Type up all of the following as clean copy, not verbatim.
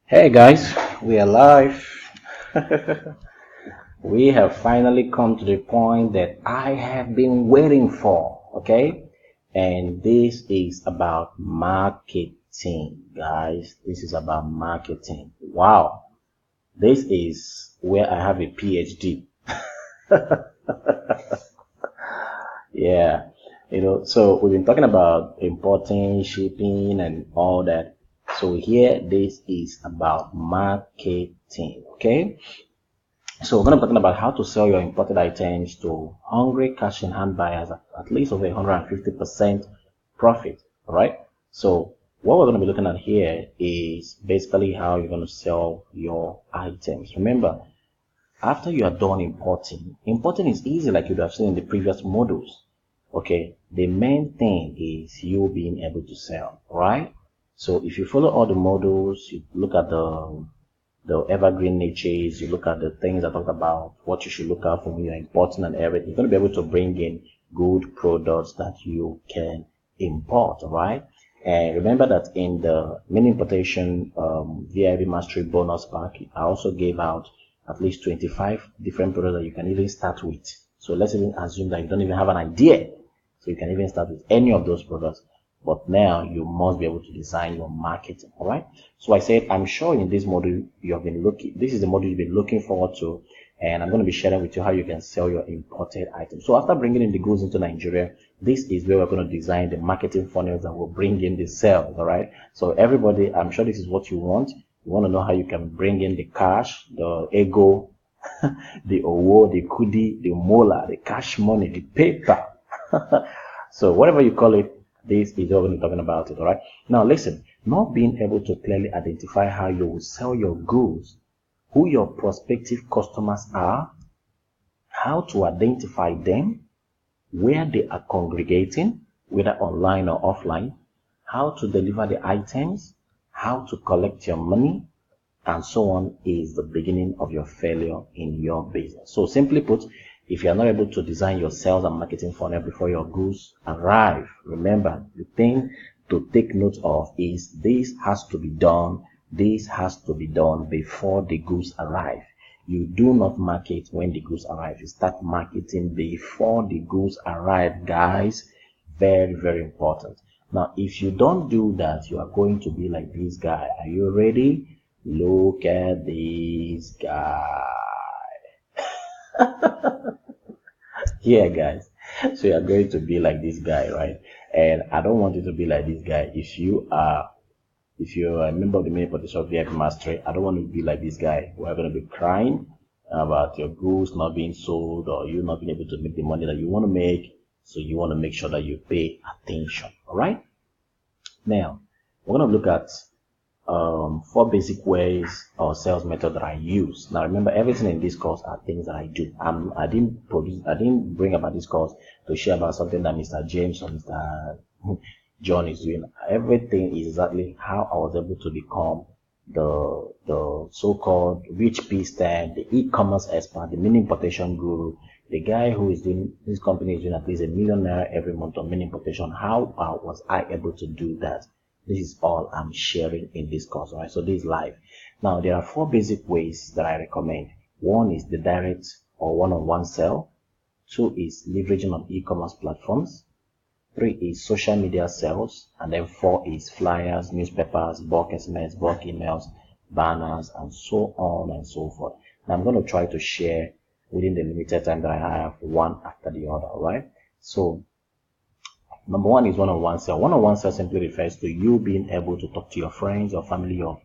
Hey guys, we are live. We have finally come to the point that I have been waiting for, okay? And this is about marketing, guys. This is about marketing. Wow, this is where I have a PhD. Yeah, so we've been talking about importing, shipping, and all that. So here, this is about marketing, okay? So we're going to be talking about how to sell your imported items to hungry cash in hand buyers at least over 150% profit. All right. So what we're going to be looking at here is basically how you're going to sell your items. Remember, after you are done importing is easy like you'd have seen in the previous modules. Okay. The main thing is you being able to sell, right? So if you follow all the modules, you look at the evergreen niches, you look at the things I talked about, what you should look out for when you're importing and everything, you're going to be able to bring in good products that you can import, right? And remember that in the mini importation VIP mastery bonus pack, I also gave out at least 25 different products that you can even start with. So let's even assume that you don't even have an idea. So you can even start with any of those products. But now you must be able to design your marketing. All right. So I said, I'm sure in this module you have been looking, this is the module you've been looking forward to. And I'm going to be sharing with you how you can sell your imported items. So after bringing in the goods into Nigeria, this is where we're going to design the marketing funnels that will bring in the sales. All right. So everybody, I'm sure this is what you want. You want to know how you can bring in the cash, the ego, the owo, the kudi, the mola, the cash money, the paper. So whatever you call it, this is what we're talking about it. All right. Now listen, not being able to clearly identify how you will sell your goods, who your prospective customers are, how to identify them, where they are congregating, whether online or offline, how to deliver the items, how to collect your money, and so on is the beginning of your failure in your business. So simply put, if you are not able to design your sales and marketing funnel before your goods arrive, remember the thing to take note of is this has to be done. This has to be done before the goods arrive. You do not market when the goods arrive. You start marketing before the goods arrive, guys. Very, very important. Now, if you don't do that, you are going to be like this guy. Are you ready? Look at this guy. Yeah, guys. So you are going to be like this guy, right? And I don't want you to be like this guy. If you're a member of the main potential VIP mastery, I don't want you to be like this guy. We're going to be crying about your goods not being sold or you not being able to make the money that you want to make. So you want to make sure that you pay attention. All right. Now, we're going to look at four basic ways or sales method that I use. Now remember, everything in this course are things that I do. I didn't bring about this course to share about something that Mr. James or Mr. John is doing. Everything is exactly how I was able to become the so-called rich P-stand, the e-commerce expert, the mini importation guru, the guy who is doing, his company is doing at least £1 million every month on mini importation. How was I able to do that? This is all I'm sharing in this course. All right, so this is live. Now there are four basic ways that I recommend. One is the direct or one-on-one sell. Two is leveraging on e-commerce platforms. Three is social media sales. And then four is flyers, newspapers, bulk SMS, bulk emails, banners, and so on and so forth. Now I'm going to try to share within the limited time that I have one after the other. All right. So number one is one-on-one sale. One-on-one sale simply refers to you being able to talk to your friends, your family, your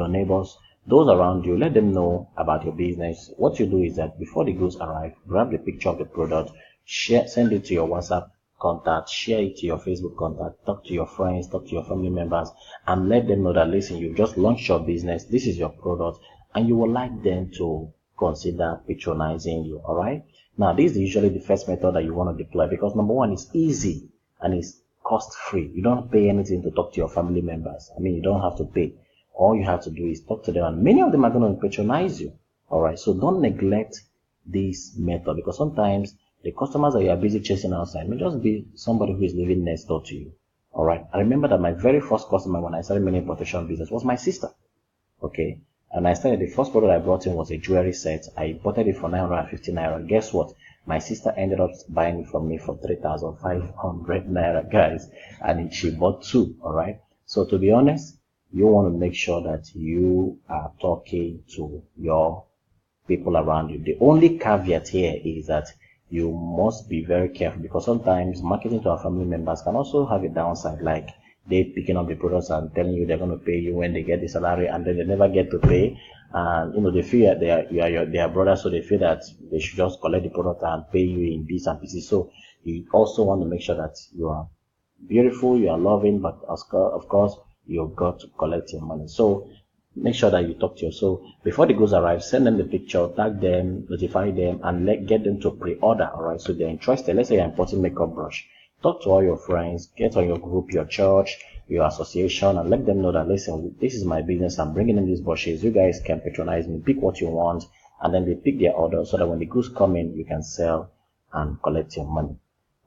neighbors, those around you. Let them know about your business. What you do is that before the goods arrive, grab the picture of the product, send it to your WhatsApp contact, share it to your Facebook contact, talk to your friends, talk to your family members, and let them know that, listen, you've just launched your business. This is your product, and you would like them to consider patronizing you. All right. Now, this is usually the first method that you want to deploy because number one, is easy and it's cost free. You don't pay anything to talk to your family members. I mean, you don't have to pay. All you have to do is talk to them, and many of them are going to patronize you. All right. So don't neglect this method because sometimes the customers that you are busy chasing outside may just be somebody who is living next door to you. All right. I remember that my very first customer when I started mini importation business was my sister. Okay. And I started, the first product I brought in was a jewelry set. I bought it for 950 naira. Guess what? My sister ended up buying it from me for 3,500 naira, guys. And she bought two, alright? So to be honest, you want to make sure that you are talking to your people around you. The only caveat here is that you must be very careful, because sometimes marketing to our family members can also have a downside, like they picking up the products and telling you they're going to pay you when they get the salary, and then they never get to pay. And they feel that they are brothers, so they feel that they should just collect the product and pay you in bits and pieces. So you also want to make sure that you are beautiful, you are loving, but of course you've got to collect your money. So make sure that you talk to you. So before the goods arrive, send them the picture, tag them, notify them, and get them to pre-order. All right. So they're interested. Let's say you're importing makeup brush. Talk to all your friends, get on your group, your church, your association, and let them know that, listen, this is my business. I'm bringing in these brushes. You guys can patronize me. Pick what you want, and then they pick their order so that when the goods come in, you can sell and collect your money.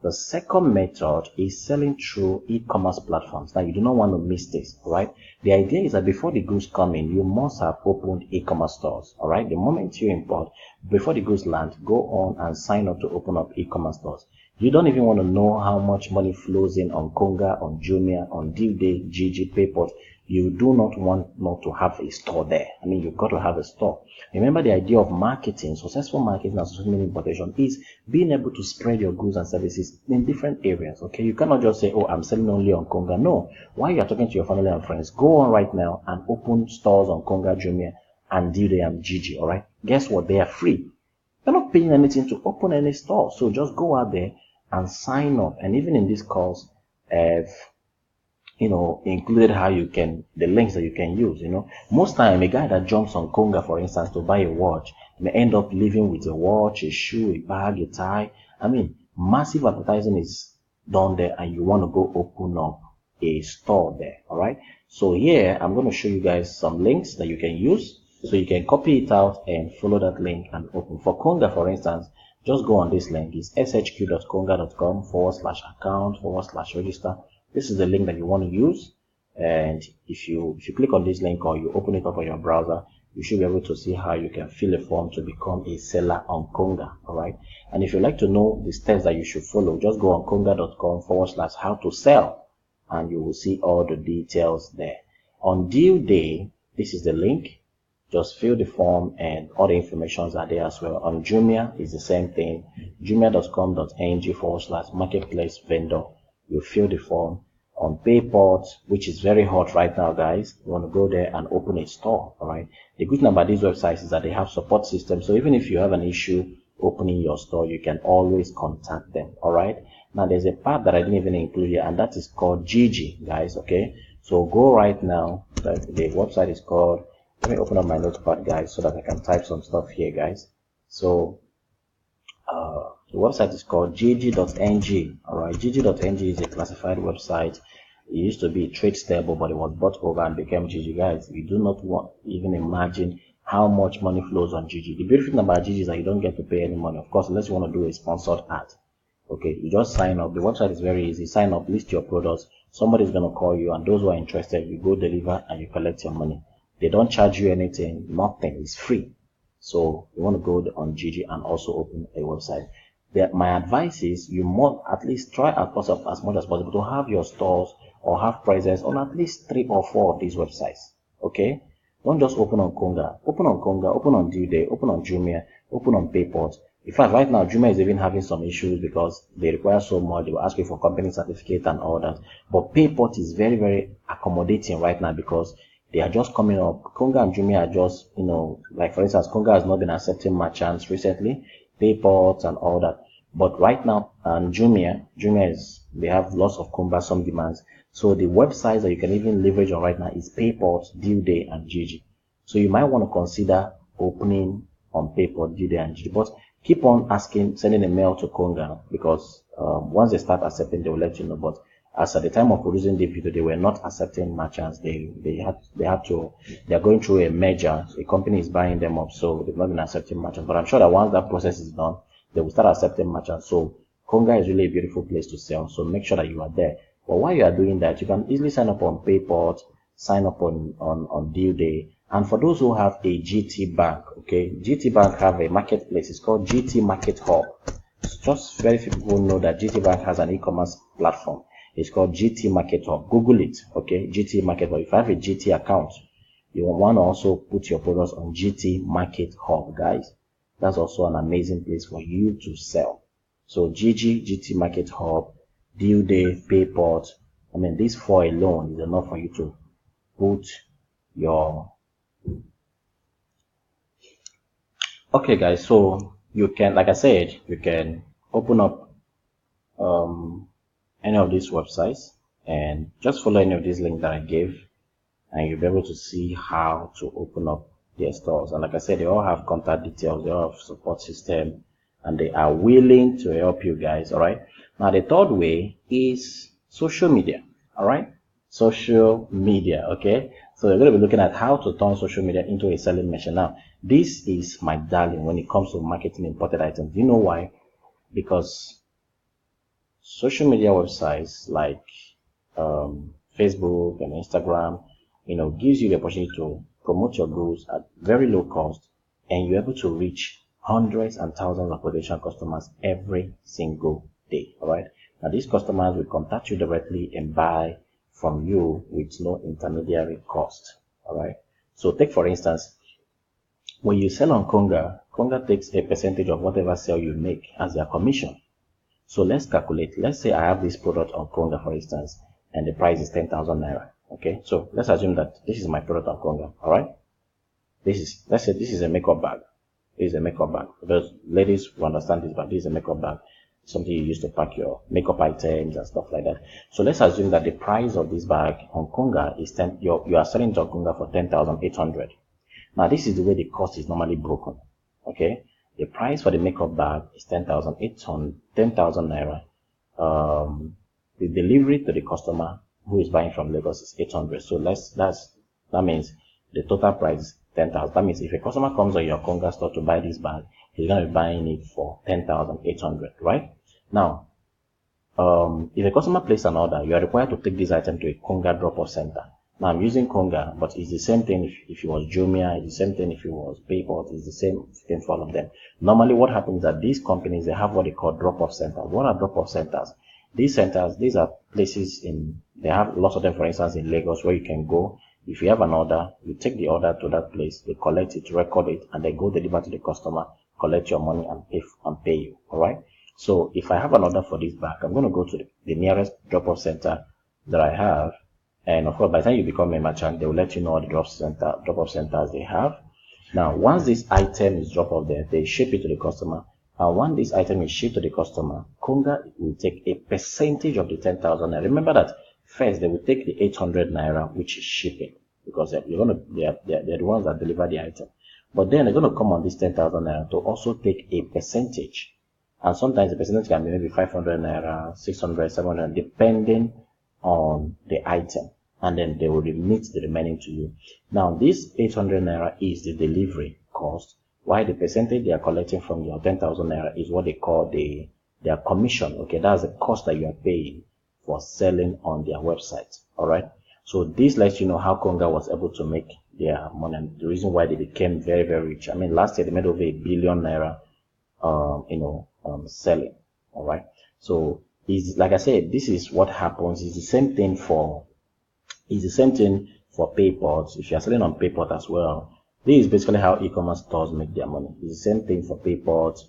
The second method is selling through e-commerce platforms. Now, you do not want to miss this, right? The idea is that before the goods come in, you must have opened e-commerce stores, all right? The moment you import, before the goods land, go on and sign up to open up e-commerce stores. You don't even want to know how much money flows in on Konga, on Jumia, on DueDay, Gigi, Payport. You do not want not to have a store there. I mean, you've got to have a store. Remember, the idea of marketing, successful marketing and successful importation, is being able to spread your goods and services in different areas. Okay, you cannot just say, oh, I'm selling only on Konga. No, while you're talking to your family and friends, go on right now and open stores on Konga, Jumia, and DueDay and Gigi. All right, guess what? They are free. You're not paying anything to open any store. So just go out there and sign up. And even in this course, included how you can, the links that you can use. Most time a guy that jumps on Konga, for instance, to buy a watch may end up leaving with a watch, a shoe, a bag, a tie. I mean, massive advertising is done there, and you want to go open up a store there. All right. So here I'm going to show you guys some links that you can use, so you can copy it out and follow that link and open. For Konga, for instance, just go on this link. It's shq.konga.com/account/register. This is the link that you want to use, and if you click on this link or you open it up on your browser, you should be able to see how you can fill a form to become a seller on Konga. All right. And if you'd like to know the steps that you should follow, just go on konga.com/how-to-sell, and you will see all the details there. On DueDay, this is the link. Just fill the form and all the informations are there as well. On Jumia, it's the same thing. Jumia.com.ng/marketplace vendor. You fill the form. On Payport, which is very hot right now, guys, you want to go there and open a store. All right. The good thing about these websites is that they have support systems. So even if you have an issue opening your store, you can always contact them. All right. Now there's a part that I didn't even include here, and that is called Gigi, guys. Okay. So go right now. The website is called, let me open up my notepad, guys, so that I can type some stuff here, guys. So the website is called Gigi.ng. All right, Gigi.ng is a classified website. It used to be Tradestable, but it was bought over and became Gigi, guys. You do not want even imagine how much money flows on Gigi. The beautiful thing about Gigi is that you don't get to pay any money, of course, unless you want to do a sponsored ad. Okay, you just sign up. The website is very easy. Sign up, list your products. Somebody's going to call you, and those who are interested, you go deliver and you collect your money. They don't charge you anything, nothing. It's free. So you want to go on Gigi and also open a website. My advice is you must at least try as much as possible to have your stores or have presence on at least 3 or 4 of these websites. Okay? Don't just open on Konga. Open on Konga, open on DueDay, open on Jumia, open on Payport. In fact, right now, Jumia is even having some issues because they require so much. They will ask you for company certificate and all that. But Payport is very, very accommodating right now because they are just coming up. Konga and Jumia are just, like for instance, Konga has not been accepting merchants recently, Payport and all that. But right now, and Jumia they have lots of cumbersome demands. So the websites that you can even leverage on right now is Payport, DueDay, and Gigi. So you might want to consider opening on Payport, DueDay, and Gigi. But keep on sending a mail to Konga because once they start accepting, they will let you know. But as at the time of producing the video, they were not accepting merchants. They are going through a merger. A company is buying them up, so they've not been accepting merchants. But I'm sure that once that process is done, they will start accepting merchants. So Konga is really a beautiful place to sell. So make sure that you are there. But while you are doing that, you can easily sign up on Payport, sign up on DueDay, And for those who have a GT Bank, okay, GT Bank have a marketplace. It's called GT Market Hub. Just very few people know that GT Bank has an e-commerce platform. It's called GT Market Hub. Google it, okay, GT Market Hub. If you have a GT account, you want to also put your products on GT Market Hub, guys. That's also an amazing place for you to sell. So GT Market Hub, Due Day, Payport. I mean, these 4 alone is enough for you to put your... Okay, guys, so you can, like I said, you can open up any of these websites and just follow any of these links that I gave, and you'll be able to see how to open up their stores. And like I said, they all have contact details, they all have support system, and they are willing to help you guys. All right, now the third way is social media. All right, social media. Okay, so we're going to be looking at how to turn social media into a selling machine. Now, this is my darling when it comes to marketing imported items. Do you know why? Because social media websites like Facebook and Instagram, gives you the opportunity to promote your goods at very low cost, and you're able to reach hundreds and thousands of potential customers every single day. All right, now these customers will contact you directly and buy from you with no intermediary cost. All right, so take for instance, when you sell on Konga, Konga takes a percentage of whatever sale you make as their commission. So let's calculate. Let's say I have this product on Konga, for instance, and the price is 10,000 naira. Okay, so let's assume that this is my product on Konga. All right, let's say this is a makeup bag. This is a makeup bag. For those ladies who understand this, but this is a makeup bag, something you use to pack your makeup items and stuff like that. So let's assume that the price of this bag on Konga is you are selling it on Konga for 10,800. Now this is the way the cost is normally broken. Okay, the price for the makeup bag is 10,000 naira. The delivery to the customer who is buying from Lagos is 800. So that means the total price is 10,000. That means if a customer comes on your Konga store to buy this bag, he's going to be buying it for 10,800, right? Now, if a customer places an order, you are required to take this item to a Konga drop-off center. Now I'm using Konga, but it's the same thing if it was Jumia, it's the same thing if it was Payport, it's the same thing for all of them. Normally what happens is that these companies, they have what they call drop-off centers. What are drop-off centers? These centers, these are places they have lots of them, for instance, in Lagos, where you can go. If you have an order, you take the order to that place, they collect it, record it, and they go deliver to the customer, collect your money and pay you. All right. So if I have an order for this bag, I'm going to go to the nearest drop-off center that I have. And of course, by the time you become a merchant, they will let you know all the drop-off centers they have. Now, once this item is dropped off there, they ship it to the customer. And once this item is shipped to the customer, Konga will take a percentage of the 10,000 naira. Remember that first they will take the 800 naira, which is shipping, because they're the ones that deliver the item. But then they're going to come on this 10,000 naira to also take a percentage. And sometimes the percentage can be maybe 500 naira, 600, 700, depending on the item. And then they will remit the remaining to you. Now, this 800 naira is the delivery cost, while the percentage they are collecting from your 10,000 naira is what they call their commission. Okay, that's the cost that you are paying for selling on their website. All right. So this lets you know how Konga was able to make their money, and the reason why they became very, very rich. I mean, last year they made over 1 billion naira, selling. All right. So like I said, this is what happens. It's the same thing for Payport. If you are selling on Payport as well, this is basically how e-commerce stores make their money. It's the same thing for Payport.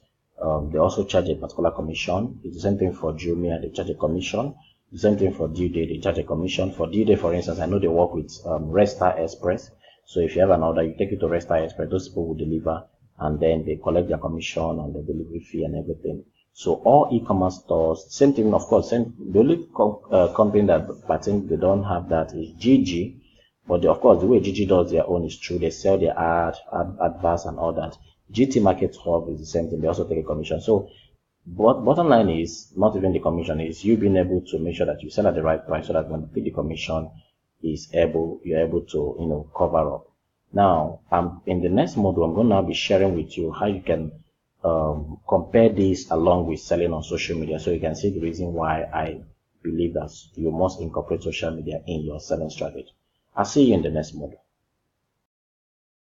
They also charge a particular commission. It's the same thing for Jumia. They charge a commission. The same thing for Due Day. They charge a commission. For Due Day, for instance, I know they work with Resta Express. So if you have an order, you take it to Resta Express. Those people will deliver, and then they collect their commission on the delivery fee and everything. So all e-commerce stores, same thing, of course. The only company that I think they don't have that is Gigi. But of course, the way Gigi does their own is true. They sell their adverts and all that. GT Market Hub is the same thing. They also take a commission. So bottom line is not even the commission, is you being able to make sure that you sell at the right price, so that when you pay the commission, you're able to cover up. Now, in the next module, I'm going to now be sharing with you how you can compare this along with selling on social media, so you can see the reason why I believe that you must incorporate social media in your selling strategy. I'll see you in the next module.